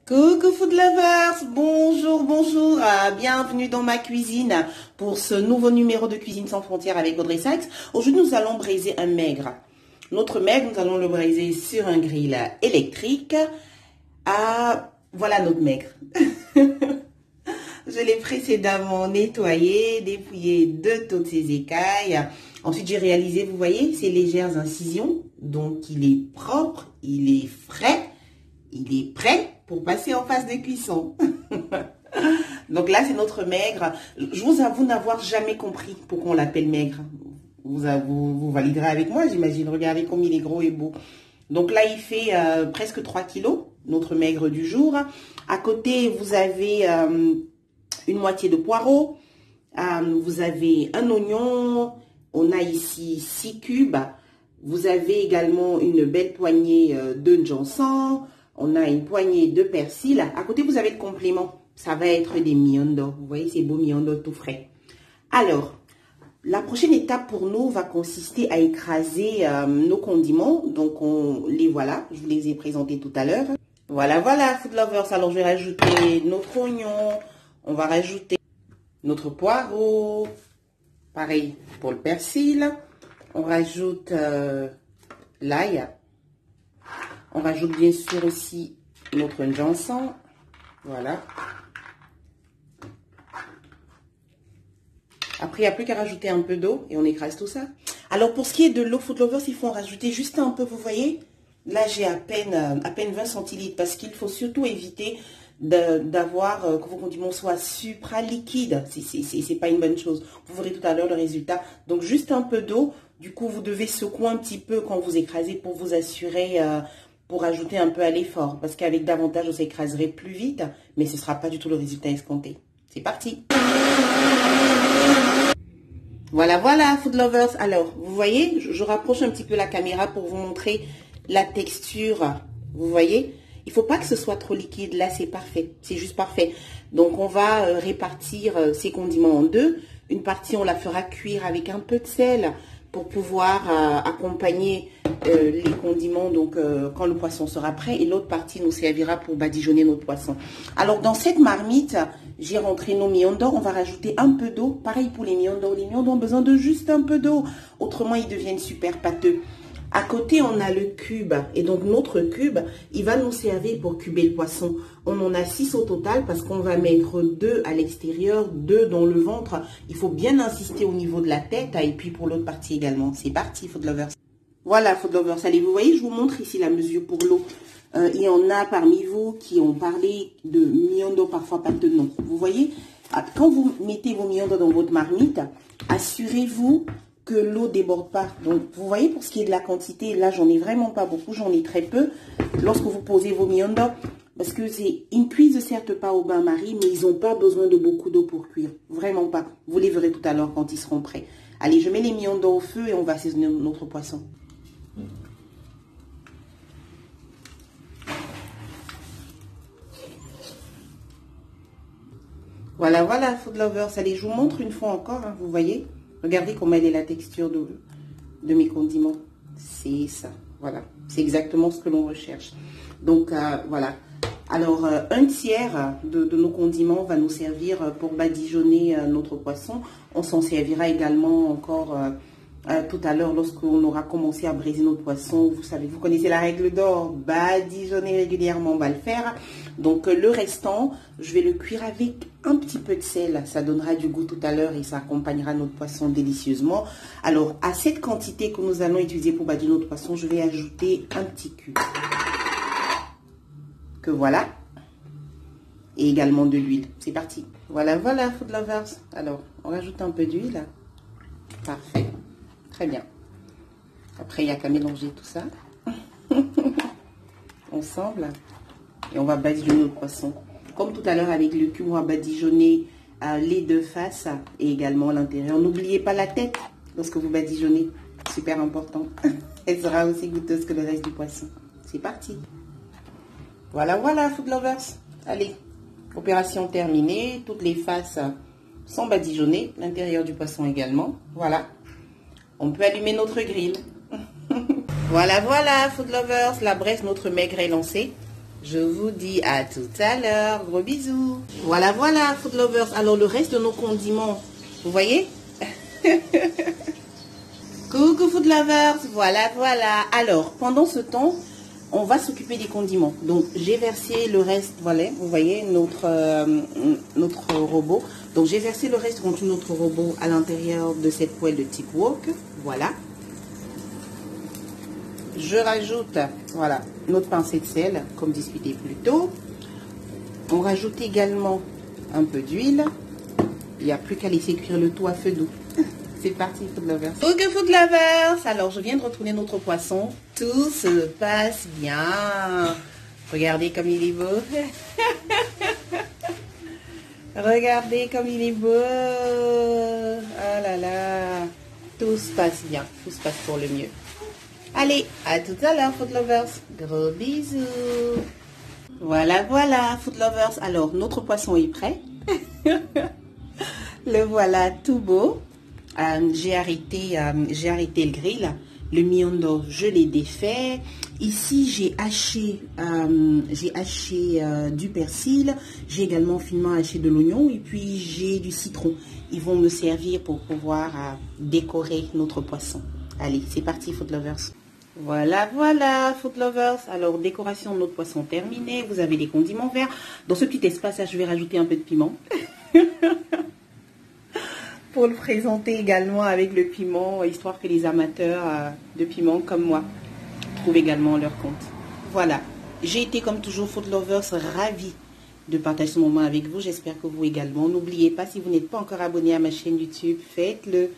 Coucou food lovers, bonjour, bonjour, bienvenue dans ma cuisine pour ce nouveau numéro de Cuisine sans frontières avec Audrey Sykes. Aujourd'hui, nous allons braiser un maigre. Notre maigre, nous allons le braiser sur un grill électrique. Voilà notre maigre. Je l'ai précédemment nettoyé, dépouillé de toutes ses écailles. Ensuite, j'ai réalisé, vous voyez, ces légères incisions. Donc, il est propre, il est frais, il est prêt pour passer en phase de cuisson. Donc là, c'est notre maigre. Je vous avoue n'avoir jamais compris pourquoi on l'appelle maigre. Vous validerez avec moi, j'imagine. Regardez comme il est gros et beau. Donc là, il fait presque 3 kilos, notre maigre du jour. À côté, vous avez une moitié de poireau. Vous avez un oignon. On a ici 6 cubes. Vous avez également une belle poignée de ginseng. On a une poignée de persil. À côté, vous avez le complément. Ça va être des miondo. Vous voyez, ces beaux miondo tout frais. Alors, la prochaine étape pour nous va consister à écraser nos condiments. Donc, les voilà. Je vous les ai présentés tout à l'heure. Voilà, food lovers. Alors, je vais rajouter notre oignon. On va rajouter notre poireau. Pareil pour le persil. On rajoute l'ail. On rajoute bien sûr aussi notre ginseng. Voilà. Après, il n'y a plus qu'à rajouter un peu d'eau et on écrase tout ça. Alors, pour ce qui est de l'eau food lovers, il faut en rajouter juste un peu, vous voyez. Là, j'ai à peine 20 centilitres parce qu'il faut surtout éviter d'avoir que vos condiments soient supra-liquides. C'est pas une bonne chose. Vous verrez tout à l'heure le résultat. Donc, juste un peu d'eau. Du coup, vous devez secouer un petit peu quand vous écrasez pour vous assurer... pour ajouter un peu à l'effort, parce qu'avec davantage, on s'écraserait plus vite, mais ce ne sera pas du tout le résultat escompté. C'est parti. Voilà, food lovers. Alors, vous voyez, je rapproche un petit peu la caméra pour vous montrer la texture. Vous voyez, il ne faut pas que ce soit trop liquide. Là, c'est parfait. C'est juste parfait. Donc, on va répartir ces condiments en deux. Une partie, on la fera cuire avec un peu de sel pour pouvoir accompagner les condiments donc quand le poisson sera prêt, et l'autre partie nous servira pour badigeonner notre poisson. Alors dans cette marmite, j'ai rentré nos miondo. On va rajouter un peu d'eau. Pareil pour les miondo. Les miondo ont besoin de juste un peu d'eau, autrement ils deviennent super pâteux. À côté, on a le cube. Et donc, notre cube, il va nous servir pour cuber le poisson. On en a 6 au total parce qu'on va mettre 2 à l'extérieur, 2 dans le ventre. Il faut bien insister au niveau de la tête et puis pour l'autre partie également. C'est parti, food lovers. Voilà, food lovers. Allez, vous voyez, je vous montre ici la mesure pour l'eau. Il y en a parmi vous qui ont parlé de miondo, parfois pas de nom. Vous voyez, quand vous mettez vos miondo dans votre marmite, assurez-vous que l'eau déborde pas. Donc, vous voyez, pour ce qui est de la quantité, là, j'en ai vraiment pas beaucoup, j'en ai très peu. Lorsque vous posez vos miondo, parce que ils ne cuisent certes pas au bain-marie, mais ils n'ont pas besoin de beaucoup d'eau pour cuire. Vraiment pas. Vous les verrez tout à l'heure quand ils seront prêts. Allez, je mets les miondo au feu et on va assaisonner notre poisson. Voilà, food lovers. Allez, je vous montre une fois encore, hein, vous voyez. Regardez comment elle est la texture de mes condiments. C'est ça, voilà. C'est exactement ce que l'on recherche. Donc, voilà. Alors, un tiers de nos condiments va nous servir pour badigeonner notre poisson. On s'en servira également encore tout à l'heure lorsqu'on aura commencé à braiser notre poisson. Vous savez, vous connaissez la règle d'or, badigeonner régulièrement, on va le faire. Donc, le restant, je vais le cuire avec un petit peu de sel. Ça donnera du goût tout à l'heure et ça accompagnera notre poisson délicieusement. Alors, à cette quantité que nous allons utiliser pour badigeonner notre poisson, je vais ajouter un petit cube. Que voilà. Et également de l'huile. C'est parti. Voilà, food lovers. Alors, on rajoute un peu d'huile. Parfait. Très bien. Après, il n'y a qu'à mélanger tout ça. Ensemble. Et on va badigeonner notre poisson. Comme tout à l'heure avec le cube, on va badigeonner les deux faces et également l'intérieur. N'oubliez pas la tête lorsque vous badigeonnez. Super important. Elle sera aussi goûteuse que le reste du poisson. C'est parti. Voilà, food lovers. Allez, opération terminée. Toutes les faces sont badigeonnées. L'intérieur du poisson également. Voilà. On peut allumer notre grill. Voilà, food lovers. La braise, notre maigre est lancée. Je vous dis à tout à l'heure. Gros bisous. Voilà, voilà, food lovers. Alors, le reste de nos condiments, vous voyez? Coucou food lovers. Voilà, voilà. Alors, pendant ce temps, on va s'occuper des condiments. Donc, j'ai versé le reste, voilà, vous voyez, notre robot. Donc, j'ai versé le reste contre notre robot à l'intérieur de cette poêle de Thick Wok. Voilà. Je rajoute, voilà, notre pincée de sel, comme discuté plus tôt. On rajoute également un peu d'huile. Il n'y a plus qu'à laisser cuire le tout à feu doux. C'est parti, food lovers. Ok, food lovers. Alors, je viens de retourner notre poisson. Tout se passe bien. Regardez comme il est beau. Regardez comme il est beau. Oh là là. Tout se passe bien. Tout se passe pour le mieux. Allez, à tout à l'heure, food lovers. Gros bisous. Voilà, voilà, food lovers. Alors, notre poisson est prêt. Le voilà tout beau. J'ai arrêté le grill. Le miondo, je l'ai défait. Ici, j'ai haché du persil. J'ai également finement haché de l'oignon. Et puis, j'ai du citron. Ils vont me servir pour pouvoir décorer notre poisson. Allez, c'est parti, food lovers. Voilà, voilà, food lovers. Alors, décoration de notre poisson terminée. Vous avez les condiments verts. Dans ce petit espace, là, je vais rajouter un peu de piment. Pour le présenter également avec le piment, histoire que les amateurs de piment comme moi trouvent également leur compte. Voilà, j'ai été comme toujours, food lovers, ravie de partager ce moment avec vous. J'espère que vous également. N'oubliez pas, si vous n'êtes pas encore abonné à ma chaîne YouTube, faites-le.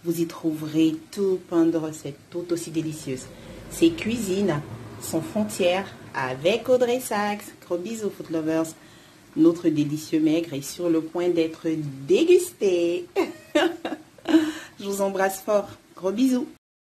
Vous y trouverez tout plein de recettes, toutes aussi délicieuses. C'est Cuisine sans frontières avec Audrey Sachs. Gros bisous, food lovers. Notre délicieux maigre est sur le point d'être dégusté. Je vous embrasse fort. Gros bisous.